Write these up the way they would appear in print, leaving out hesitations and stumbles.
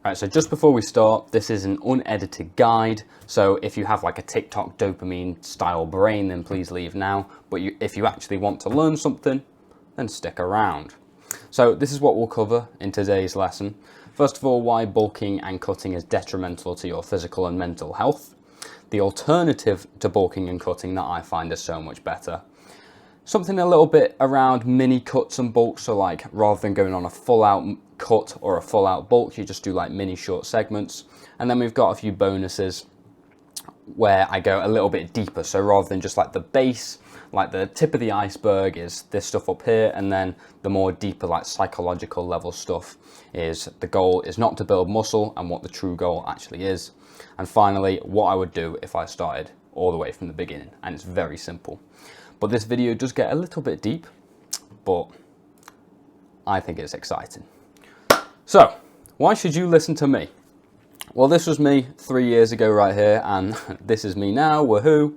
Right, so just before we start, this is an unedited guide. So if you have like a TikTok dopamine style brain, then please leave now. But if you actually want to learn something, then stick around. So this is what we'll cover in today's lesson. First of all, why bulking and cutting is detrimental to your physical and mental health. The alternative to bulking and cutting that I find is so much better. Something a little bit around mini cuts and bulks, so like rather than going on a full out cut or a full out bulk, you just do like mini short segments. And then we've got a few bonuses where I go a little bit deeper. So rather than just like the base, like the tip of the iceberg is this stuff up here, and then the more deeper like psychological level stuff is the goal is not to build muscle and what the true goal actually is. And finally, what I would do if I started all the way from the beginning, and it's very simple. But this video does get a little bit deep, but I think it's exciting. So, why should you listen to me? Well, this was me 3 years ago right here, and this is me now, woohoo.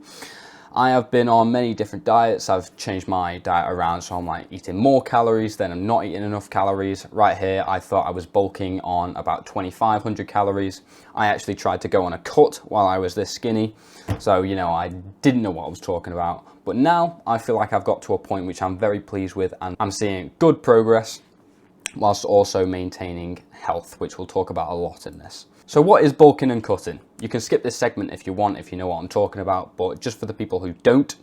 I have been on many different diets. I've changed my diet around, so I'm like eating more calories, then I'm not eating enough calories. Right here, I thought I was bulking on about 2,500 calories. I actually tried to go on a cut while I was this skinny. So, you know, I didn't know what I was talking about. But now I feel like I've got to a point which I'm very pleased with, and I'm seeing good progress whilst also maintaining health, which we'll talk about a lot in this. So what is bulking and cutting? You can skip this segment if you want, if you know what I'm talking about, but just for the people who don't,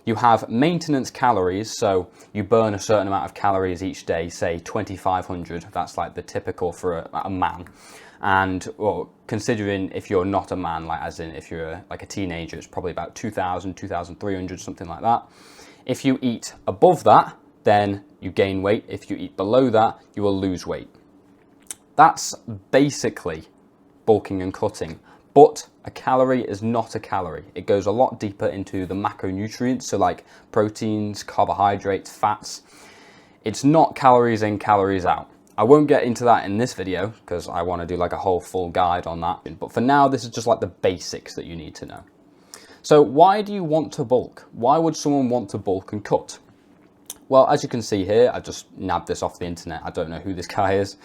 you have maintenance calories, so you burn a certain amount of calories each day, say 2,500, that's like the typical for a man. And well, considering if you're not a man, like as in if you're like a teenager, it's probably about 2,000, 2,300, something like that. If you eat above that, then you gain weight. If you eat below that, you will lose weight. That's basically bulking and cutting. But a calorie is not a calorie. It goes a lot deeper into the macronutrients, so like proteins, carbohydrates, fats. It's not calories in, calories out. I won't get into that in this video because I want to do like a whole full guide on that. But for now, this is just like the basics that you need to know. So why do you want to bulk? Why would someone want to bulk and cut? Well, as you can see here, I just nabbed this off the internet. I don't know who this guy is,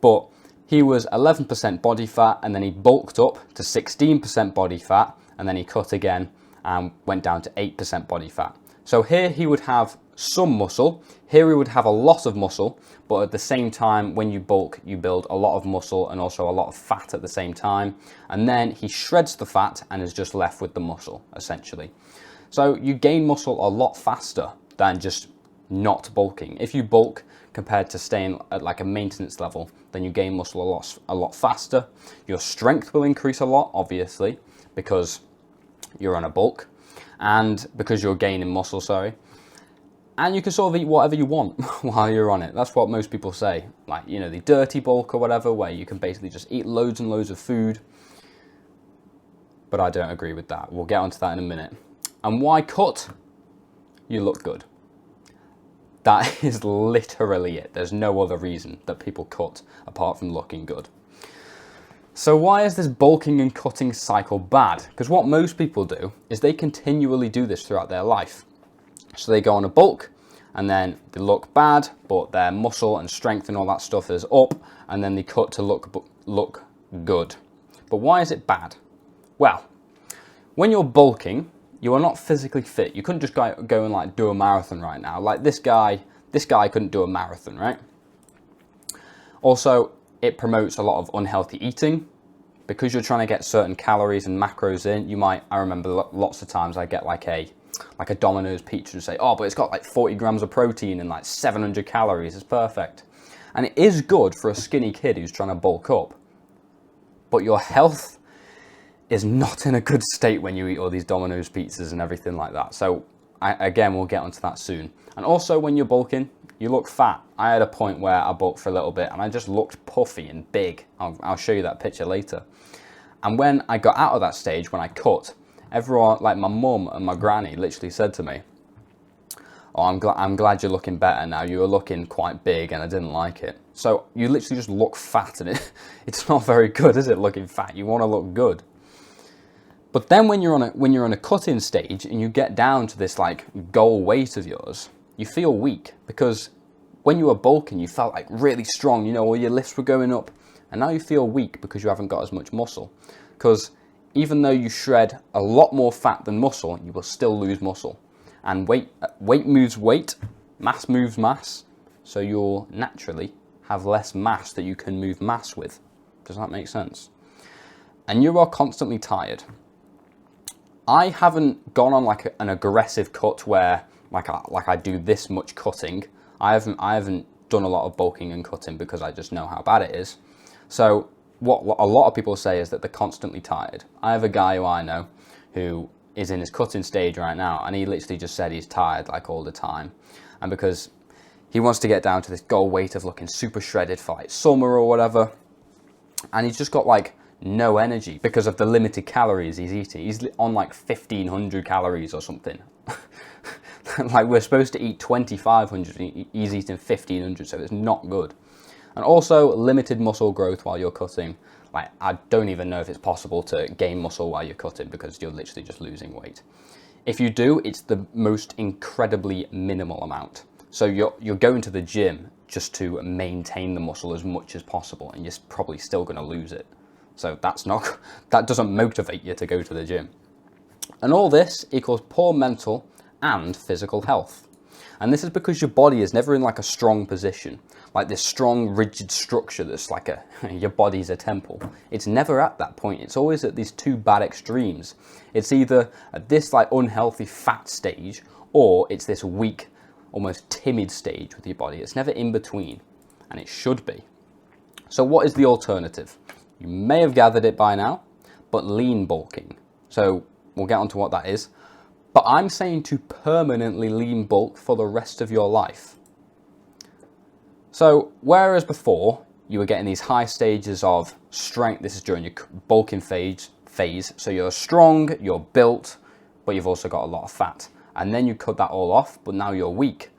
but he was 11% body fat, and then he bulked up to 16% body fat, and then he cut again and went down to 8% body fat. So here he would have some muscle, here he would have a lot of muscle, but at the same time, when you bulk, you build a lot of muscle and also a lot of fat at the same time. And then he shreds the fat and is just left with the muscle, essentially. So you gain muscle a lot faster than just not bulking. If you bulk compared to staying at like a maintenance level, then you gain muscle a lot faster. Your strength will increase a lot, obviously, because you're on a bulk and because you're gaining muscle, sorry. And you can sort of eat whatever you want while you're on it. That's what most people say. Like, you know, the dirty bulk or whatever, where you can basically just eat loads and loads of food. But I don't agree with that. We'll get onto that in a minute. And why cut? You look good. That is literally it. There's no other reason that people cut apart from looking good. So why is this bulking and cutting cycle bad? Because what most people do is they continually do this throughout their life. So they go on a bulk and then they look bad, but their muscle and strength and all that stuff is up, and then they cut to look good. But why is it bad? Well, when you're bulking, you are not physically fit. You couldn't just go and like do a marathon right now. Like this guy couldn't do a marathon, right? Also, it promotes a lot of unhealthy eating. Because you're trying to get certain calories and macros in, I remember lots of times I get like a Domino's pizza and say, oh, but it's got like 40 grams of protein and like 700 calories, it's perfect. And it is good for a skinny kid who's trying to bulk up. But your health is not in a good state when you eat all these Domino's pizzas and everything like that. So again, we'll get onto that soon. And also when you're bulking, you look fat. I had a point where I bulked for a little bit and I just looked puffy and big. I'll show you that picture later. And when I got out of that stage, when I cut, everyone, like my mum and my granny, literally said to me, oh, I'm glad you're looking better now. You were looking quite big and I didn't like it. So you literally just look fat, and it's not very good, is it, looking fat? You want to look good. But then when you're on a cutting stage and you get down to this like goal weight of yours, you feel weak, because when you were bulking, you felt like really strong. You know, all your lifts were going up and now you feel weak because you haven't got as much muscle. Because even though you shred a lot more fat than muscle, you will still lose muscle. And weight moves weight, mass moves mass, so you'll naturally have less mass that you can move mass with. Does that make sense? And you are constantly tired. I haven't gone on like an aggressive cut where like I do this much cutting. I haven't done a lot of bulking and cutting because I just know how bad it is. So what a lot of people say is that they're constantly tired. I have a guy who I know who is in his cutting stage right now, and he literally just said he's tired like all the time. And because he wants to get down to this goal weight of looking super shredded for like summer or whatever, and he's just got like no energy because of the limited calories he's eating. He's on like 1,500 calories or something. Like we're supposed to eat 2,500, he's eating 1,500, so it's not good. And also limited muscle growth while you're cutting. Like I don't even know if it's possible to gain muscle while you're cutting because you're literally just losing weight. If you do, it's the most incredibly minimal amount. So you're going to the gym just to maintain the muscle as much as possible, and you're probably still going to lose it. So that doesn't motivate you to go to the gym. And all this equals poor mental and physical health. And this is because your body is never in like a strong position, like this strong rigid structure that's like your body's a temple. It's never at that point. It's always at these two bad extremes. It's either at this like unhealthy fat stage, or it's this weak, almost timid stage with your body. It's never in between, and it should be. So what is the alternative? You may have gathered it by now, but lean bulking. So we'll get onto what that is. But I'm saying to permanently lean bulk for the rest of your life. So whereas before you were getting these high stages of strength, this is during your bulking phase, so you're strong, you're built, but you've also got a lot of fat. And then you cut that all off, but now you're weak,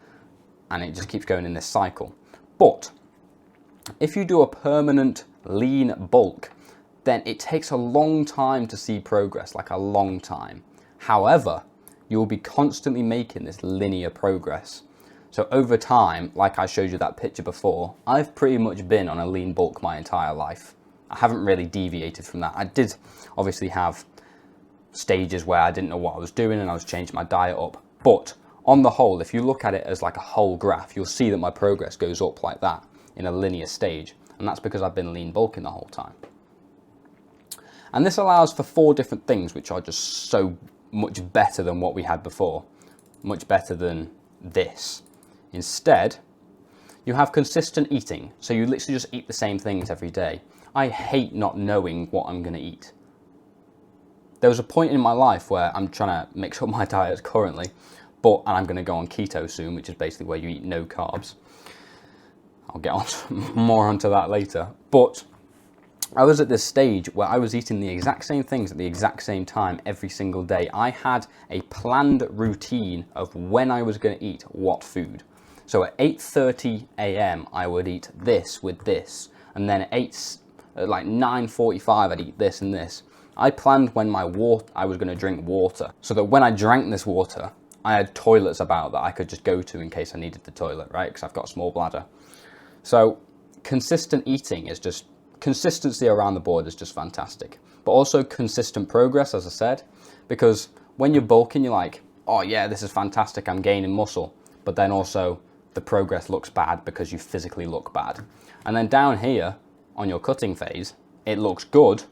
and it just keeps going in this cycle. But if you do a permanent lean bulk, then it takes a long time to see progress, like a long time. However, you'll be constantly making this linear progress. So over time, like I showed you that picture before, I've pretty much been on a lean bulk my entire life. I haven't really deviated from that. I did obviously have stages where I didn't know what I was doing and I was changing my diet up. But on the whole, if you look at it as like a whole graph, you'll see that my progress goes up like that in a linear stage. And that's because I've been lean bulking the whole time. And this allows for 4 different things, which are just so much better than what we had before. Much better than this. Instead, you have consistent eating. So you literally just eat the same things every day. I hate not knowing what I'm going to eat. There was a point in my life where I'm trying to mix up my diet currently, and I'm going to go on keto soon, which is basically where you eat no carbs. I'll get on more onto that later. But I was at this stage where I was eating the exact same things at the exact same time every single day. I had a planned routine of when I was going to eat what food. So at 8:30 a.m. I would eat this with this, and then at 9:45 I'd eat this and this. I planned when I was going to drink water, so that when I drank this water, I had toilets about that I could just go to in case I needed the toilet, right? Because I've got a small bladder. So consistent eating is just, consistency around the board is just fantastic. But also consistent progress, as I said, because when you're bulking, you're like, oh yeah, this is fantastic, I'm gaining muscle. But then also the progress looks bad because you physically look bad. And then down here on your cutting phase, it looks good,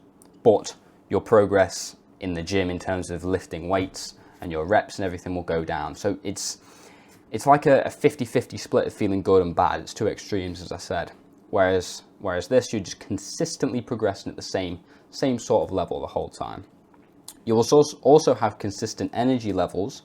but your progress in the gym in terms of lifting weights and your reps and everything will go down. So it's like a 50-50 split of feeling good and bad. It's 2 extremes, as I said. Whereas this, you're just consistently progressing at the same sort of level the whole time. You will also have consistent energy levels,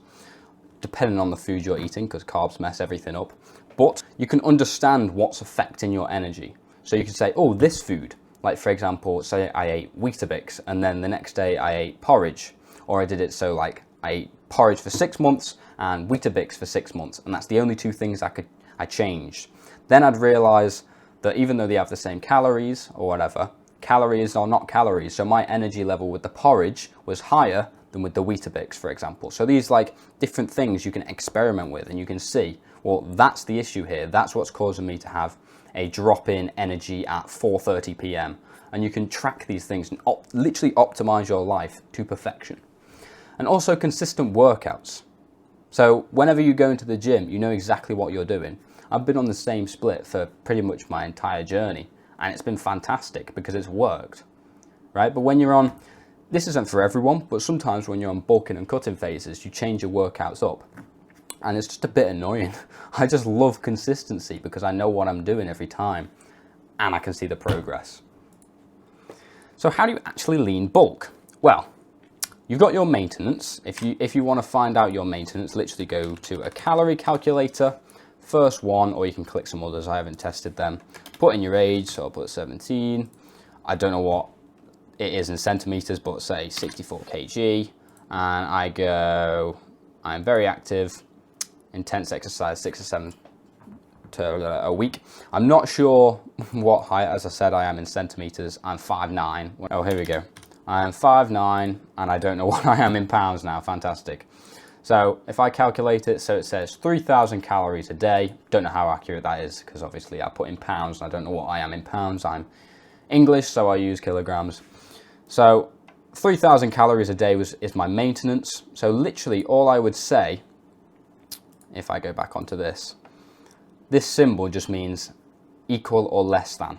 depending on the food you're eating, because carbs mess everything up. But you can understand what's affecting your energy. So you can say, oh, this food, like for example, say I ate Weetabix, and then the next day I ate porridge. Or I did it so like I ate porridge for 6 months and Weetabix for 6 months, and that's the only 2 things I changed. Then I'd realize that even though they have the same calories or whatever, calories are not calories. So my energy level with the porridge was higher than with the Weetabix, for example. So these like different things you can experiment with, and you can see, well, that's the issue here. That's what's causing me to have a drop in energy at 4:30 p.m. And you can track these things and literally optimize your life to perfection. And also consistent workouts. So whenever you go into the gym, you know exactly what you're doing. I've been on the same split for pretty much my entire journey, and it's been fantastic because it's worked, right? But when you're on, this isn't for everyone, but sometimes when you're on bulking and cutting phases, you change your workouts up, and it's just a bit annoying. I just love consistency because I know what I'm doing every time, and I can see the progress. So how do you actually lean bulk? Well, you've got your maintenance. If you want to find out your maintenance, literally go to a calorie calculator, first one, or you can click some others. I haven't tested them. Put in your age, so I'll put 17. I don't know what it is in centimeters, but say 64 kg. And I go, I'm very active, intense exercise, 6 or 7 a week. I'm not sure what height, as I said, I am in centimeters. I'm 5'9". Oh, here we go. I am 5'9", and I don't know what I am in pounds now. Fantastic. So if I calculate it, so it says 3,000 calories a day. Don't know how accurate that is because obviously I put in pounds and I don't know what I am in pounds. I'm English, so I use kilograms. So 3,000 calories a day is my maintenance. So literally all I would say, if I go back onto this symbol just means equal or less than.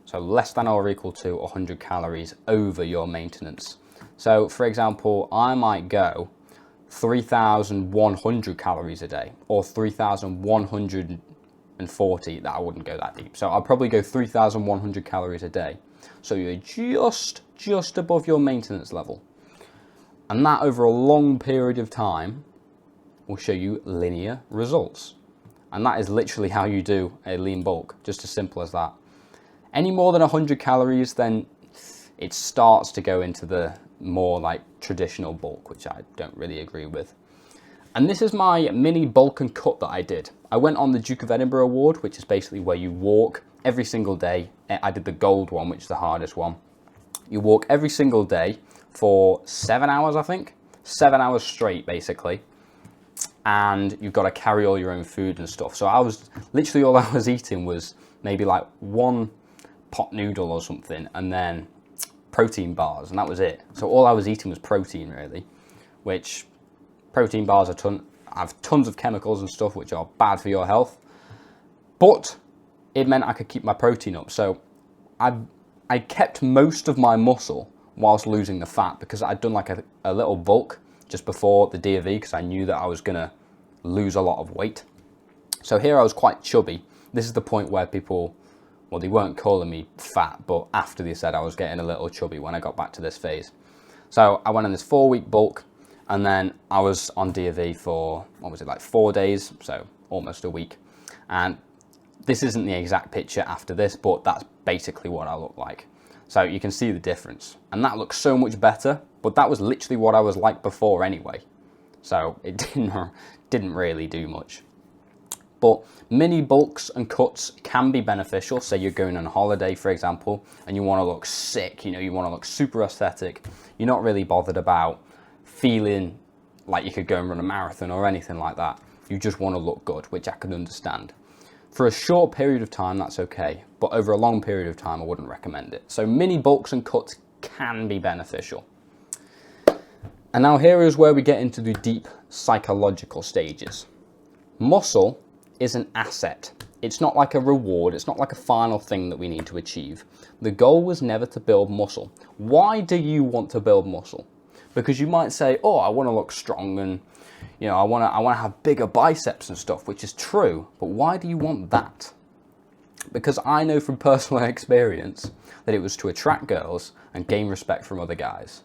So less than or equal to 100 calories over your maintenance. So for example, I might go 3,100 calories a day or 3,140. That I wouldn't go that deep. So I'll probably go 3,100 calories a day. So you're just above your maintenance level. And that over a long period of time will show you linear results. And that is literally how you do a lean bulk, just as simple as that. Any more than 100 calories, then it starts to go into the more like traditional bulk, which I don't really agree with. And this is my mini bulk and cut that I did. I went on the Duke of Edinburgh Award, which is basically where you walk every single day. I did the gold one, which is the hardest one. You walk every single day for 7 hours, I think. 7 hours straight, basically. And you've got to carry all your own food and stuff. So I was literally, all I was eating was maybe like one pot noodle or something, and then protein bars, and that was it. So all I was eating was protein, really, which protein bars have tons of chemicals and stuff which are bad for your health, but it meant I could keep my protein up. So I kept most of my muscle whilst losing the fat because I'd done like a little bulk just before the DFE because I knew that I was gonna lose a lot of weight. So here I was quite chubby. This is the point where people, well, they weren't calling me fat, but after they said I was getting a little chubby when I got back to this phase. So I went on this 4-week bulk, and then I was on DFE for, what was it, like 4 days, so almost a week. And this isn't the exact picture after this, but that's basically what I look like. So you can see the difference. And that looks so much better, but that was literally what I was like before anyway. So it didn't really do much. But mini bulks and cuts can be beneficial. Say you're going on holiday, for example, and you want to look sick, you want to look super aesthetic. You're not really bothered about feeling like you could go and run a marathon or anything like that. You just want to look good, which I can understand. For a short period of time, that's okay. But over a long period of time, I wouldn't recommend it. So mini bulks and cuts can be beneficial. And now here is where we get into the deep psychological stages. Muscle is an asset. It's not like a reward. It's not like a final thing that we need to achieve. The goal was never to build muscle. Why do you want to build muscle? Because you might say, oh, I want to look strong and I want to have bigger biceps and stuff, which is true. But why do you want that? Because I know from personal experience that it was to attract girls and gain respect from other guys.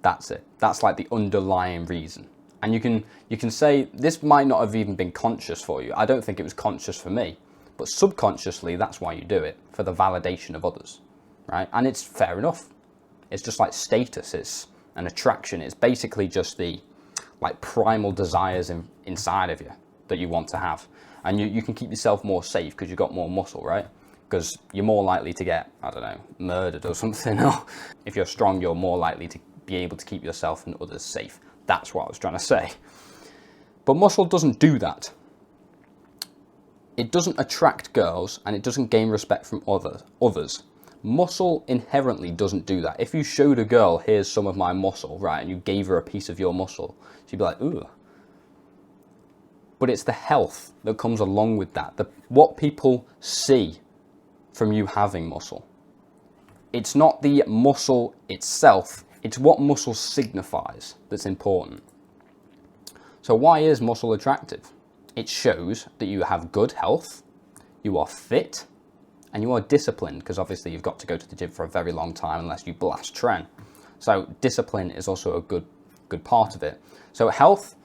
That's it. That's like the underlying reason. And you can say this might not have even been conscious for you. I don't think it was conscious for me, but subconsciously that's why you do it, for the validation of others, right? And it's fair enough. It's just like status. It's an attraction. It's basically just the like primal desires inside of you that you want to have. And you can keep yourself more safe because you've got more muscle, right? Because you're more likely to get, I don't know, murdered or something. Or if you're strong, you're more likely to be able to keep yourself and others safe. That's what I was trying to say. But muscle doesn't do that. It doesn't attract girls and it doesn't gain respect from others. Muscle inherently doesn't do that. If you showed a girl, here's some of my muscle, right, and you gave her a piece of your muscle, she'd be like, ooh. But it's the health that comes along with that. What people see from you having muscle. It's not the muscle itself, it's what muscle signifies that's important. So why is muscle attractive? It shows that you have good health, you are fit, and you are disciplined, because obviously you've got to go to the gym for a very long time unless you blast tren. So discipline is also a good part of it. So health,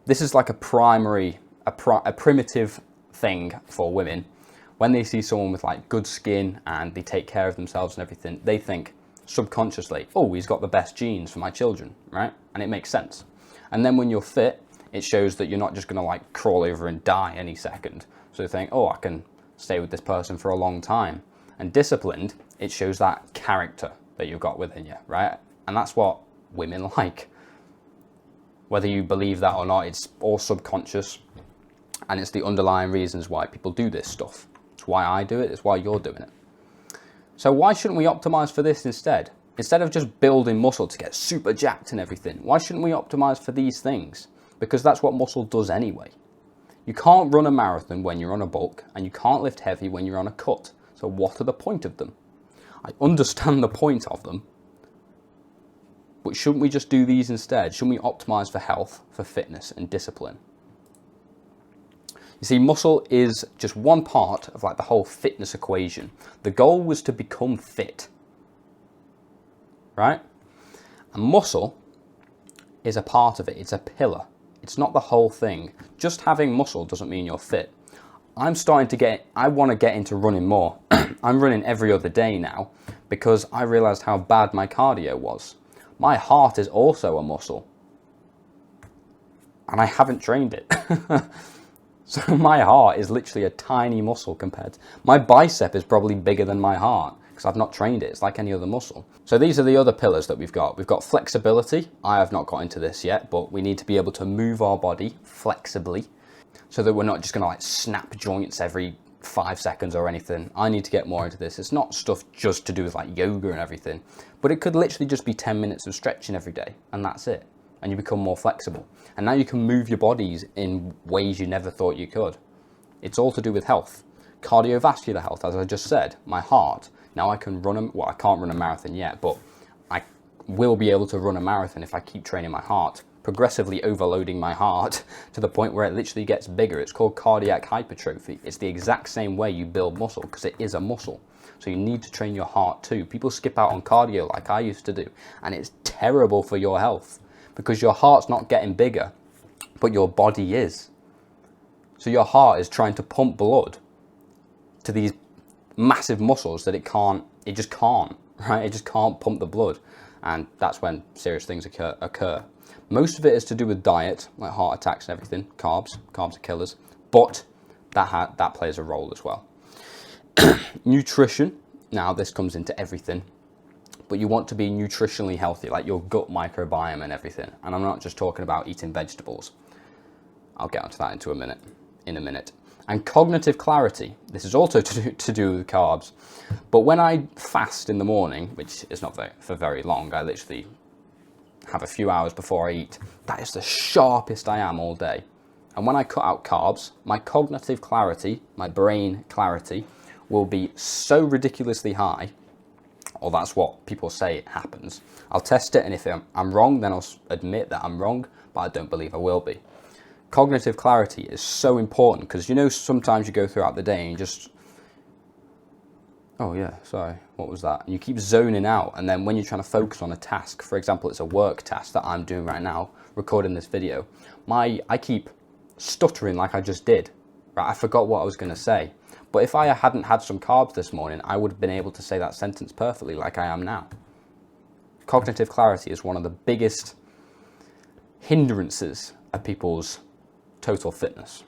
this is like a primitive thing for women. When they see someone with like good skin and they take care of themselves and everything, they think subconsciously, oh, he's got the best genes for my children, right? And it makes sense. And then when you're fit, it shows that you're not just gonna like crawl over and die any second. So they think, oh, I can stay with this person for a long time. And disciplined, it shows that character that you've got within you, right? And that's what women like. Whether you believe that or not, it's all subconscious, and it's the underlying reasons why people do this stuff. It's why I do it, it's why you're doing it. So why shouldn't we optimize for this instead? Instead of just building muscle to get super jacked and everything, why shouldn't we optimize for these things? Because that's what muscle does anyway. You can't run a marathon when you're on a bulk, and you can't lift heavy when you're on a cut. So what are the point of them? I understand the point of them, but shouldn't we just do these instead? Shouldn't we optimize for health, for fitness and discipline? You see, muscle is just one part of like the whole fitness equation. The goal was to become fit, right? And muscle is a part of it. It's a pillar. It's not the whole thing. Just having muscle doesn't mean you're fit. I want to get into running more. I'm running every other day now because I realized how bad my cardio was. My heart is also a muscle, and I haven't trained it. So my heart is literally a tiny muscle compared to, my bicep is probably bigger than my heart because I've not trained it. It's like any other muscle. So these are the other pillars that we've got. We've got flexibility. I have not got into this yet, but we need to be able to move our body flexibly so that we're not just gonna like snap joints every 5 seconds or anything. I need to get more into this. It's not stuff just to do with like yoga and everything, but it could literally just be 10 minutes of stretching every day and that's it. And you become more flexible. And now you can move your bodies in ways you never thought you could. It's all to do with health. Cardiovascular health, as I just said, my heart. Now I can well, I can't run a marathon yet, but I will be able to run a marathon if I keep training my heart, progressively overloading my heart to the point where it literally gets bigger. It's called cardiac hypertrophy. It's the exact same way you build muscle because it is a muscle. So you need to train your heart too. People skip out on cardio like I used to do, and it's terrible for your health because your heart's not getting bigger, but your body is. So your heart is trying to pump blood to these massive muscles that it just can't, right? It just can't pump the blood. And that's when serious things occur. Most of it is to do with diet, like heart attacks and everything, carbs are killers, but that plays a role as well. Nutrition, now this comes into everything, but you want to be nutritionally healthy, like your gut microbiome and everything. And I'm not just talking about eating vegetables. I'll get onto that in a minute. And cognitive clarity, this is also to do with carbs. But when I fast in the morning, which is not for very long, I literally have a few hours before I eat, that is the sharpest I am all day. And when I cut out carbs, my cognitive clarity, my brain clarity, will be so ridiculously high, or that's what people say it happens. I'll test it, and if I'm wrong, then I'll admit that I'm wrong, but I don't believe I will be. Cognitive clarity is so important because, you know, sometimes you go throughout the day and you just, oh yeah, sorry, what was that? And you keep zoning out, and then when you're trying to focus on a task, for example, it's a work task that I'm doing right now, recording this video, I keep stuttering like I just did, right? I forgot what I was going to say. But if I hadn't had some carbs this morning, I would have been able to say that sentence perfectly like I am now. Cognitive clarity is one of the biggest hindrances of people's total fitness.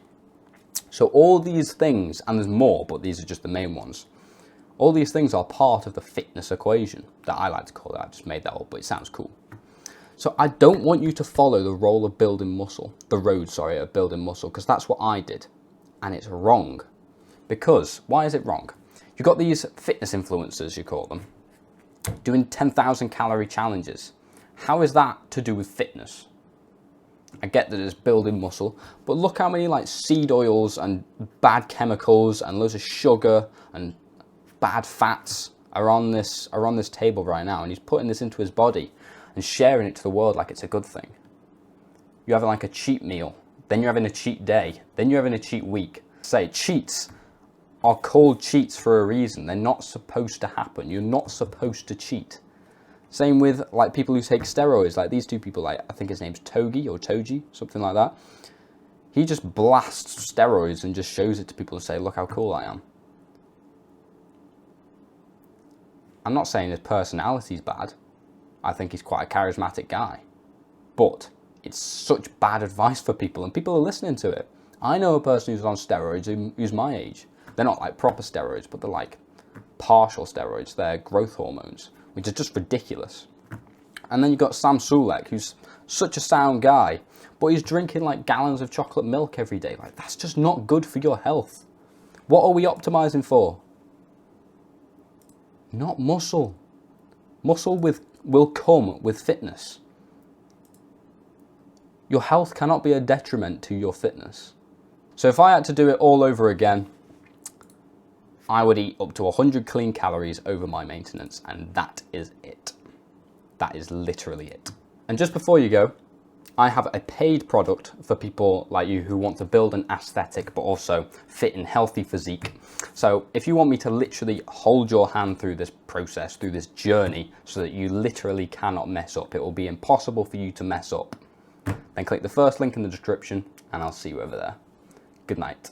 So all these things, and there's more, but these are just the main ones, all these things are part of the fitness equation that I like to call it. I just made that up, but it sounds cool. So I don't want you to follow the road of building muscle, because that's what I did, and it's wrong. Because, why is it wrong? You've got these fitness influencers, you call them, doing 10,000 calorie challenges. How is that to do with fitness? I get that it's building muscle, but look how many like seed oils and bad chemicals and loads of sugar and bad fats are on this table right now, and he's putting this into his body and sharing it to the world like it's a good thing. You're having like a cheat meal, then you're having a cheat day, then you're having a cheat week. Say cheats are called cheats for a reason. They're not supposed to happen. You're not supposed to cheat. Same with like people who take steroids, like these two people, like I think his name's Togi or Toji, something like that. He just blasts steroids and just shows it to people to say, look how cool I am. I'm not saying his personality's bad. I think he's quite a charismatic guy. But it's such bad advice for people, and people are listening to it. I know a person who's on steroids who's my age. They're not like proper steroids, but they're like partial steroids. They're growth hormones, which is just ridiculous. And then you've got Sam Sulek, who's such a sound guy, but he's drinking like gallons of chocolate milk every day. Like, that's just not good for your health. What are we optimizing for? Not muscle. Muscle will come with fitness. Your health cannot be a detriment to your fitness. So if I had to do it all over again, I would eat up to 100 clean calories over my maintenance, and that is it. That is literally it. And just before you go, I have a paid product for people like you who want to build an aesthetic but also fit and healthy physique. So if you want me to literally hold your hand through this process, through this journey, so that you literally cannot mess up, it will be impossible for you to mess up, then click the first link in the description and I'll see you over there. Good night.